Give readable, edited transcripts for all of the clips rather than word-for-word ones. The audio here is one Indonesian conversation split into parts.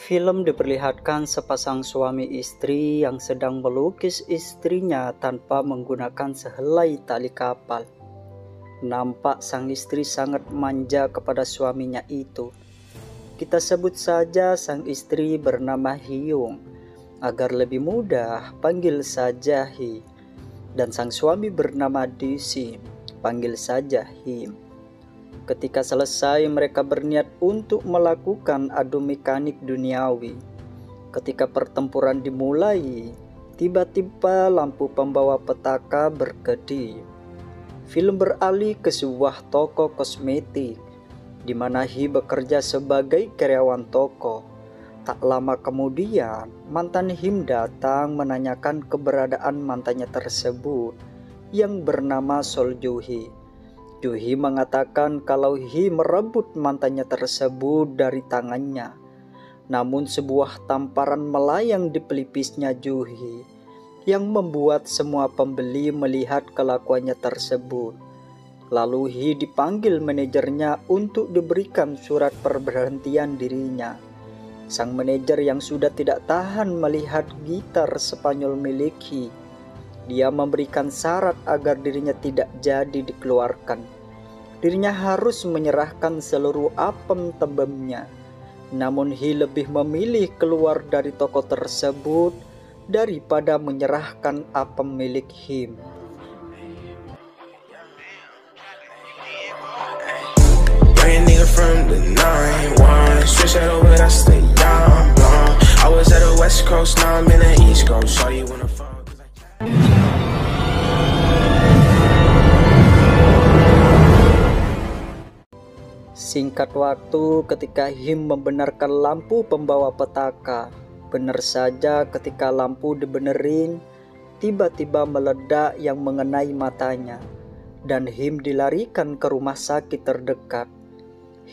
Film diperlihatkan sepasang suami istri yang sedang melukis istrinya tanpa menggunakan sehelai tali kapal. Nampak sang istri sangat manja kepada suaminya itu. Kita sebut saja sang istri bernama Hyung, agar lebih mudah panggil saja Hi. Dan sang suami bernama Disi, panggil saja Him. Ketika selesai, mereka berniat untuk melakukan adu mekanik duniawi. Ketika pertempuran dimulai, tiba-tiba lampu pembawa petaka berkedip. Film beralih ke sebuah toko kosmetik, di mana Hi bekerja sebagai karyawan toko. Tak lama kemudian, mantan Him datang menanyakan keberadaan mantannya tersebut, yang bernama Sol Juhi. Juhi mengatakan kalau Hi merebut mantannya tersebut dari tangannya. Namun sebuah tamparan melayang di pelipisnya Juhi yang membuat semua pembeli melihat kelakuannya tersebut. Lalu Hi dipanggil manajernya untuk diberikan surat perberhentian dirinya. Sang manajer yang sudah tidak tahan melihat gitar Spanyol milik Hi, dia memberikan syarat agar dirinya tidak jadi dikeluarkan. Dirinya harus menyerahkan seluruh apem tembemnya. Namun Hi lebih memilih keluar dari toko tersebut daripada menyerahkan apem milik Him. Singkat waktu ketika Him membenarkan lampu pembawa petaka. Benar saja ketika lampu dibenerin, tiba-tiba meledak yang mengenai matanya. Dan Him dilarikan ke rumah sakit terdekat.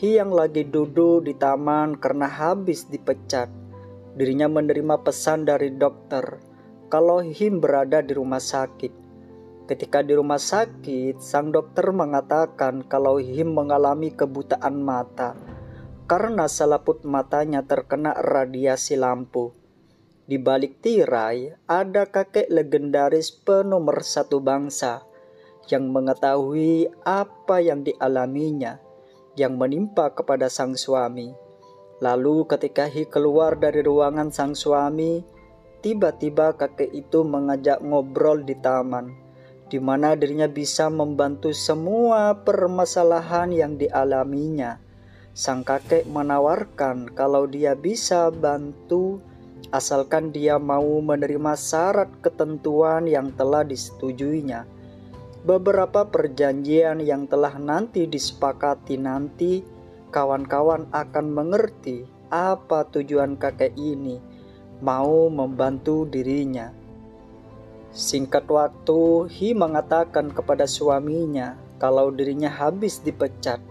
Hi yang lagi duduk di taman karena habis dipecat. Dirinya menerima pesan dari dokter kalau Him berada di rumah sakit. Ketika di rumah sakit, sang dokter mengatakan kalau Him mengalami kebutaan mata karena selaput matanya terkena radiasi lampu. Di balik tirai ada kakek legendaris penomor satu bangsa yang mengetahui apa yang dialaminya, yang menimpa kepada sang suami. Lalu ketika Hi keluar dari ruangan sang suami, tiba-tiba kakek itu mengajak ngobrol di taman, di mana dirinya bisa membantu semua permasalahan yang dialaminya. Sang kakek menawarkan kalau dia bisa bantu asalkan dia mau menerima syarat ketentuan yang telah disetujuinya. Beberapa perjanjian yang telah nanti disepakati nanti, kawan-kawan akan mengerti apa tujuan kakek ini mau membantu dirinya. Singkat waktu, Hi mengatakan kepada suaminya kalau dirinya habis dipecat.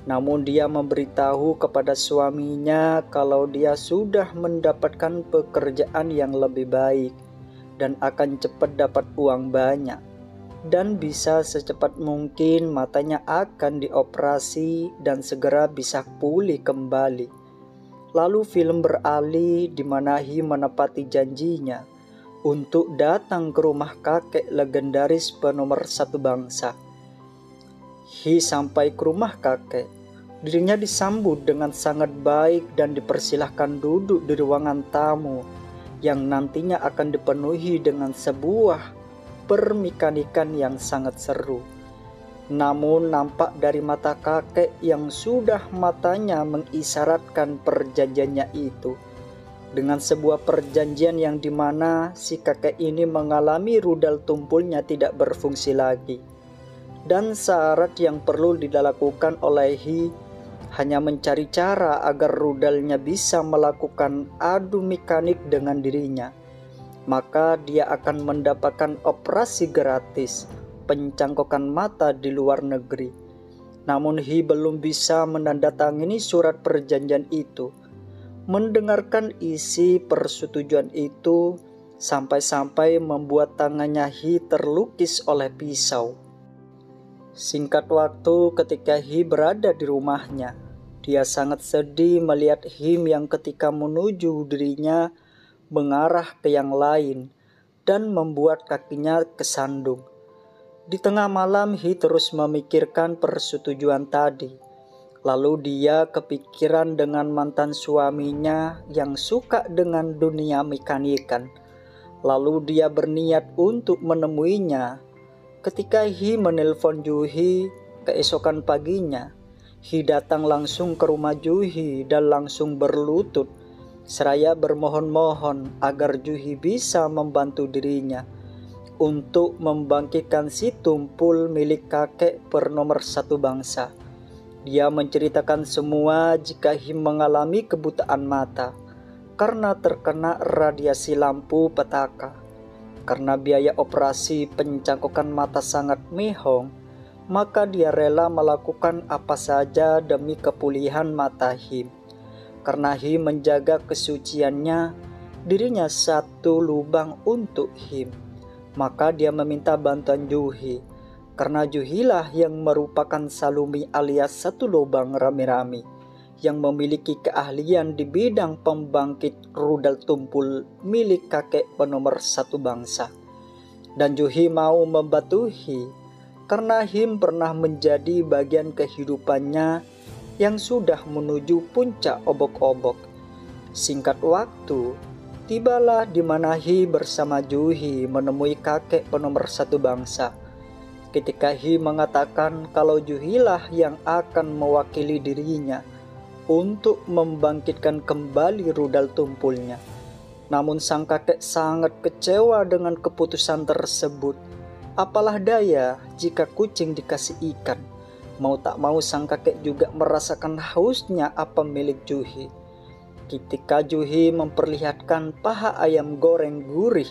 Namun dia memberitahu kepada suaminya kalau dia sudah mendapatkan pekerjaan yang lebih baik dan akan cepat dapat uang banyak. Dan bisa secepat mungkin matanya akan dioperasi dan segera bisa pulih kembali. Lalu film beralih di mana Hi menepati janjinya untuk datang ke rumah kakek legendaris penomor satu bangsa. Hi sampai ke rumah kakek. Dirinya disambut dengan sangat baik dan dipersilahkan duduk di ruangan tamu yang nantinya akan dipenuhi dengan sebuah permekanikan yang sangat seru. Namun nampak dari mata kakek yang sudah matanya mengisyaratkan perjanjiannya itu, dengan sebuah perjanjian yang dimana si kakek ini mengalami rudal tumpulnya tidak berfungsi lagi. Dan syarat yang perlu dilakukan oleh Hi hanya mencari cara agar rudalnya bisa melakukan adu mekanik dengan dirinya. Maka dia akan mendapatkan operasi gratis pencangkokan mata di luar negeri. Namun Hi belum bisa menandatangani surat perjanjian itu. Mendengarkan isi persetujuan itu sampai-sampai membuat tangannya Hi terlukis oleh pisau. Singkat waktu ketika Hi berada di rumahnya, Dia sangat sedih melihat Him yang ketika menuju dirinya mengarah ke yang lain dan membuat kakinya kesandung. Di tengah malam Hi terus memikirkan persetujuan tadi. Lalu dia kepikiran dengan mantan suaminya yang suka dengan dunia mekanikan. Lalu dia berniat untuk menemuinya. Ketika Hi menelpon Juhi keesokan paginya, Hi datang langsung ke rumah Juhi dan langsung berlutut, seraya bermohon-mohon agar Juhi bisa membantu dirinya untuk membangkitkan si tumpul milik kakek bernomor 1 bangsa. Dia menceritakan semua jika Him mengalami kebutaan mata karena terkena radiasi lampu petaka. Karena biaya operasi pencangkokan mata sangat mehong, maka dia rela melakukan apa saja demi kepulihan mata Him. Karena Him menjaga kesuciannya, dirinya satu lubang untuk Him. Maka dia meminta bantuan Juhi. Karena Juhilah yang merupakan salumi alias satu lubang rame-rame, yang memiliki keahlian di bidang pembangkit rudal tumpul milik kakek penomor 1 bangsa. Dan Juhi mau membantu Hi, karena Him pernah menjadi bagian kehidupannya yang sudah menuju puncak obok-obok. Singkat waktu, tibalah di mana Hi bersama Juhi menemui kakek penomor 1 bangsa. Ketika Hi mengatakan kalau Juhilah yang akan mewakili dirinya untuk membangkitkan kembali rudal tumpulnya. Namun sang kakek sangat kecewa dengan keputusan tersebut. Apalah daya jika kucing dikasih ikan. Mau tak mau sang kakek juga merasakan hausnya apa milik Juhi. Ketika Juhi memperlihatkan paha ayam goreng gurih,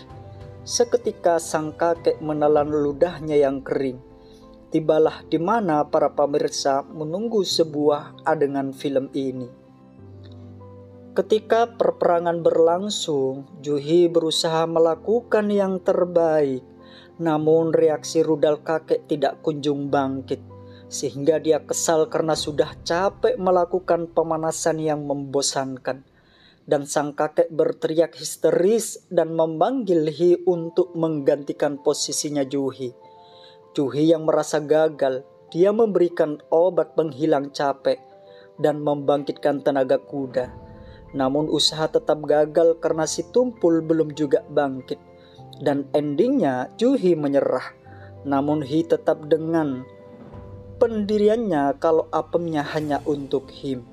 seketika sang kakek menelan ludahnya yang kering. Tibalah di mana para pemirsa menunggu sebuah adegan film ini. Ketika perperangan berlangsung, Juhi berusaha melakukan yang terbaik. Namun reaksi rudal kakek tidak kunjung bangkit. Sehingga dia kesal karena sudah capek melakukan pemanasan yang membosankan. Dan sang kakek berteriak histeris dan memanggil Hi untuk menggantikan posisinya Juhi. Juhi yang merasa gagal, dia memberikan obat penghilang capek dan membangkitkan tenaga kuda. Namun usaha tetap gagal karena si tumpul belum juga bangkit. Dan endingnya Juhi menyerah. Namun Hi tetap dengan pendiriannya kalau apemnya hanya untuk Him.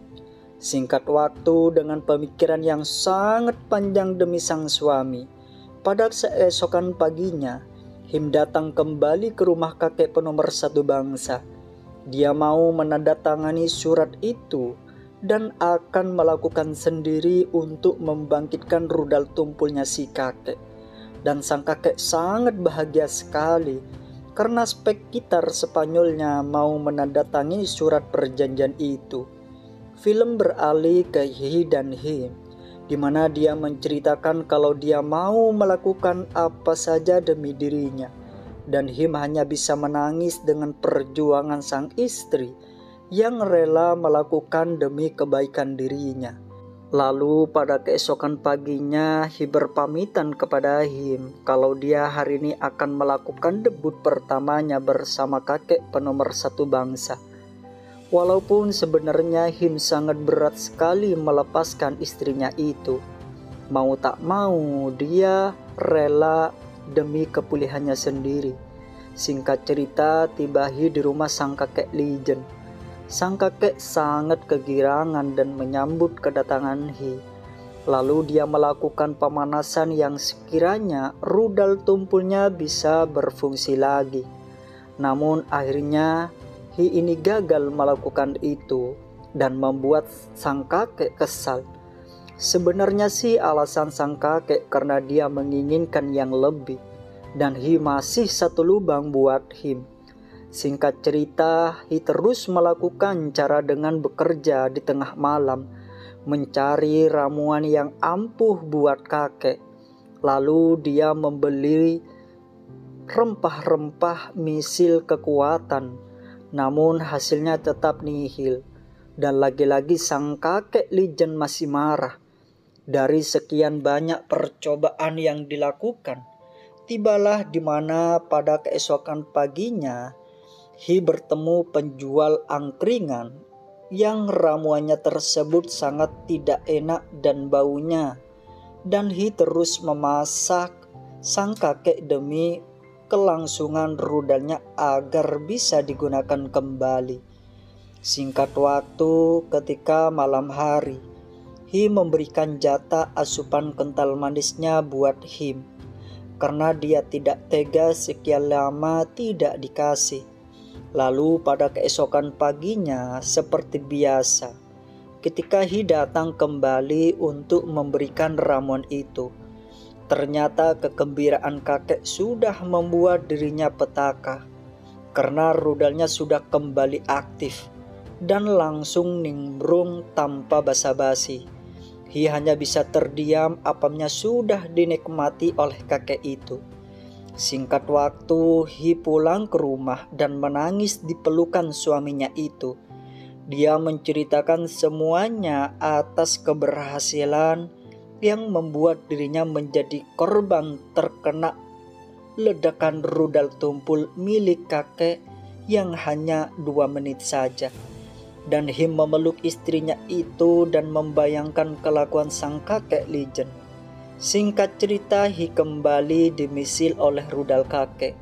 Singkat waktu dengan pemikiran yang sangat panjang demi sang suami, pada keesokan paginya, Him datang kembali ke rumah kakek penomor 1 bangsa. Dia mau menandatangani surat itu dan akan melakukan sendiri untuk membangkitkan rudal tumpulnya si kakek. Dan sang kakek sangat bahagia sekali karena sekitar Spanyolnya mau menandatangani surat perjanjian itu. Film beralih ke Hi dan Him, di mana dia menceritakan kalau dia mau melakukan apa saja demi dirinya, dan Him hanya bisa menangis dengan perjuangan sang istri yang rela melakukan demi kebaikan dirinya. Lalu pada keesokan paginya Hi berpamitan kepada Him kalau dia hari ini akan melakukan debut pertamanya bersama kakek penomor 1 bangsa. Walaupun sebenarnya Him sangat berat sekali melepaskan istrinya itu, mau tak mau dia rela demi kepulihannya sendiri. Singkat cerita, tiba Hi di rumah sang kakek Lijen. Sang kakek sangat kegirangan dan menyambut kedatangan Hi. Lalu dia melakukan pemanasan yang sekiranya rudal tumpulnya bisa berfungsi lagi. Namun akhirnya Hi ini gagal melakukan itu dan membuat sang kakek kesal. Sebenarnya sih alasan sang kakek karena dia menginginkan yang lebih dan Hi masih satu lubang buat Him. Singkat cerita, Hi terus melakukan cara dengan bekerja di tengah malam, mencari ramuan yang ampuh buat kakek. Lalu dia membeli rempah-rempah misil kekuatan. Namun hasilnya tetap nihil. Dan lagi-lagi sang kakek Lijen masih marah. Dari sekian banyak percobaan yang dilakukan, tibalah di mana pada keesokan paginya Hi bertemu penjual angkringan yang ramuannya tersebut sangat tidak enak dan baunya. Dan Hi terus memasak sang kakek demi kelangsungan rudalnya agar bisa digunakan kembali. Singkat waktu, ketika malam hari, Hi memberikan jatah asupan kental manisnya buat Him, karena dia tidak tega sekian lama tidak dikasih. Lalu pada keesokan paginya, seperti biasa, ketika Hi datang kembali untuk memberikan ramuan itu, ternyata kegembiraan kakek sudah membuat dirinya petaka, karena rudalnya sudah kembali aktif dan langsung nimbrung tanpa basa-basi. Hi hanya bisa terdiam, apamnya sudah dinikmati oleh kakek itu. Singkat waktu, Hi pulang ke rumah dan menangis di pelukan suaminya itu. Dia menceritakan semuanya atas keberhasilan yang membuat dirinya menjadi korban terkena ledakan rudal tumpul milik kakek yang hanya 2 menit saja. Dan Him memeluk istrinya itu dan membayangkan kelakuan sang kakek Lijen. Singkat cerita, Hi kembali dimisil oleh rudal kakek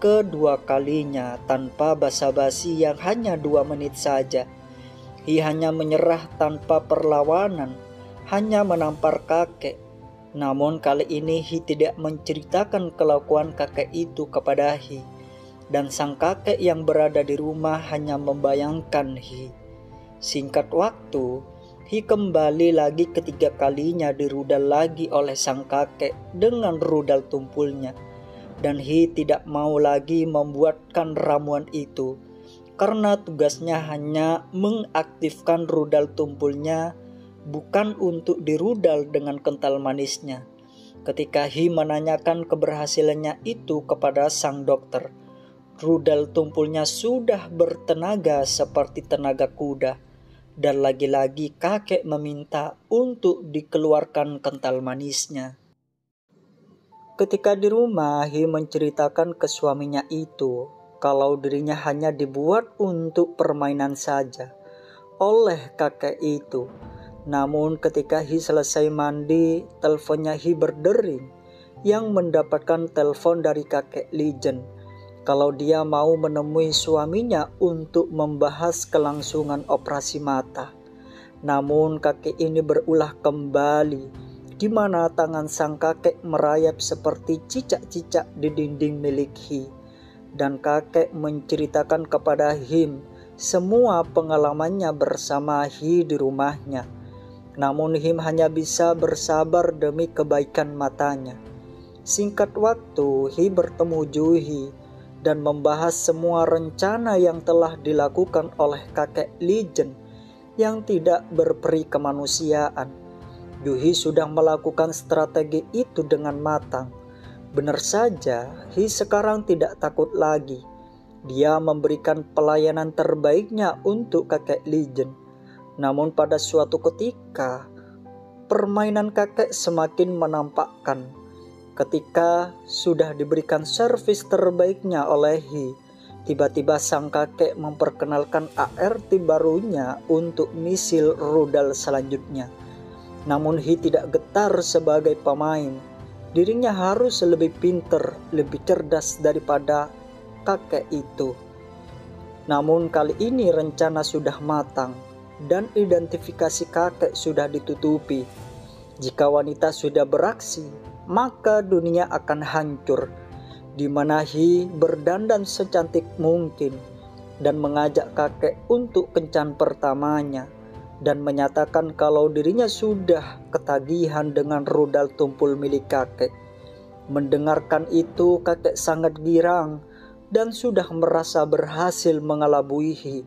kedua kalinya tanpa basa-basi yang hanya 2 menit saja. Hi hanya menyerah tanpa perlawanan, hanya menampar kakek. Namun kali ini Hi tidak menceritakan kelakuan kakek itu kepada Hi, dan sang kakek yang berada di rumah hanya membayangkan Hi. Singkat waktu, Hi kembali lagi ketiga kalinya dirudal lagi oleh sang kakek dengan rudal tumpulnya. Dan Hi tidak mau lagi membuatkan ramuan itu, karena tugasnya hanya mengaktifkan rudal tumpulnya, bukan untuk dirudal dengan kental manisnya. Ketika Hi menanyakan keberhasilannya itu kepada sang dokter, rudal tumpulnya sudah bertenaga seperti tenaga kuda. Dan lagi-lagi kakek meminta untuk dikeluarkan kental manisnya. Ketika di rumah, Hi menceritakan ke suaminya itu kalau dirinya hanya dibuat untuk permainan saja oleh kakek itu. Namun ketika Hi selesai mandi, teleponnya Hi berdering yang mendapatkan telepon dari kakek Lijen kalau dia mau menemui suaminya untuk membahas kelangsungan operasi mata. Namun kakek ini berulah kembali, di mana tangan sang kakek merayap seperti cicak-cicak di dinding milik Hi. Dan kakek menceritakan kepada Him semua pengalamannya bersama Hi di rumahnya. Namun Him hanya bisa bersabar demi kebaikan matanya. Singkat waktu, Hi bertemu Juhi dan membahas semua rencana yang telah dilakukan oleh kakek Lijen yang tidak berperi kemanusiaan. Juhi sudah melakukan strategi itu dengan matang. Benar saja, Hi sekarang tidak takut lagi. Dia memberikan pelayanan terbaiknya untuk kakek Lijen. Namun pada suatu ketika, permainan kakek semakin menampakkan. Ketika sudah diberikan servis terbaiknya oleh Hi, tiba-tiba sang kakek memperkenalkan ART barunya untuk misil rudal selanjutnya. Namun Hi tidak getar sebagai pemain. Dirinya harus lebih pintar, lebih cerdas daripada kakek itu. Namun kali ini rencana sudah matang dan identifikasi kakek sudah ditutupi. Jika wanita sudah beraksi, maka dunia akan hancur, di mana Hi berdandan secantik mungkin dan mengajak kakek untuk kencan pertamanya dan menyatakan kalau dirinya sudah ketagihan dengan rudal tumpul milik kakek. Mendengarkan itu, kakek sangat girang dan sudah merasa berhasil mengelabui Hi.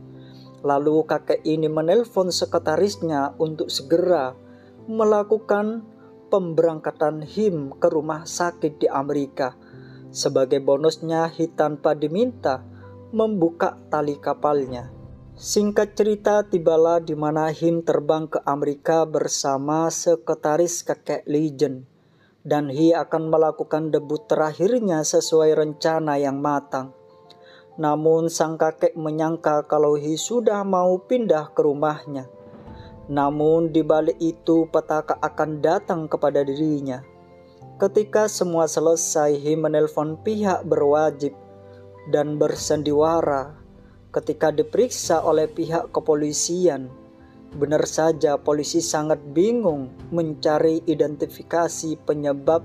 Lalu kakek ini menelpon sekretarisnya untuk segera melakukan pemberangkatan Him ke rumah sakit di Amerika. Sebagai bonusnya, Hi tanpa diminta membuka tali kapalnya. Singkat cerita, tibalah di mana Him terbang ke Amerika bersama sekretaris kakek Legend, dan He akan melakukan debut terakhirnya sesuai rencana yang matang. Namun sang kakek menyangka kalau He sudah mau pindah ke rumahnya. Namun di balik itu petaka akan datang kepada dirinya. Ketika semua selesai, He menelpon pihak berwajib dan bersandiwara. Ketika diperiksa oleh pihak kepolisian, benar saja polisi sangat bingung mencari identifikasi penyebab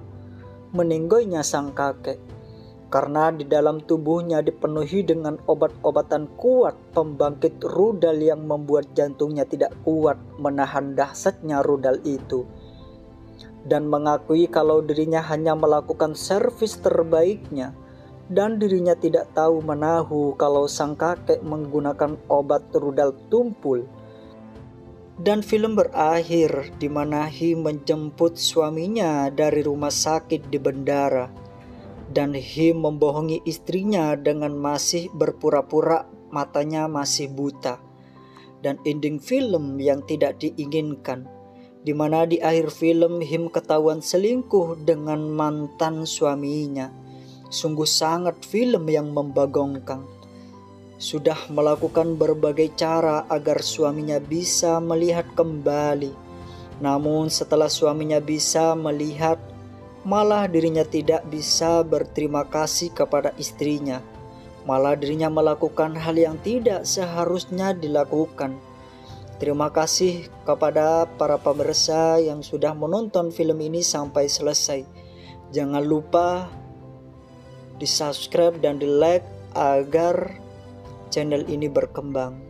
meninggalnya sang kakek. Karena di dalam tubuhnya dipenuhi dengan obat-obatan kuat pembangkit rudal yang membuat jantungnya tidak kuat menahan dahsyatnya rudal itu. Dan mengakui kalau dirinya hanya melakukan servis terbaiknya, dan dirinya tidak tahu menahu kalau sang kakek menggunakan obat rudal tumpul. Dan film berakhir di mana He menjemput suaminya dari rumah sakit di bandara, dan He membohongi istrinya dengan masih berpura-pura matanya masih buta. Dan ending film yang tidak diinginkan, di mana di akhir film Him ketahuan selingkuh dengan mantan suaminya. Sungguh sangat film yang membagongkan. Sudah melakukan berbagai cara agar suaminya bisa melihat kembali. Namun setelah suaminya bisa melihat, malah dirinya tidak bisa berterima kasih kepada istrinya. Malah dirinya melakukan hal yang tidak seharusnya dilakukan. Terima kasih kepada para pemirsa yang sudah menonton film ini sampai selesai. Jangan lupa di subscribe dan di like agar channel ini berkembang.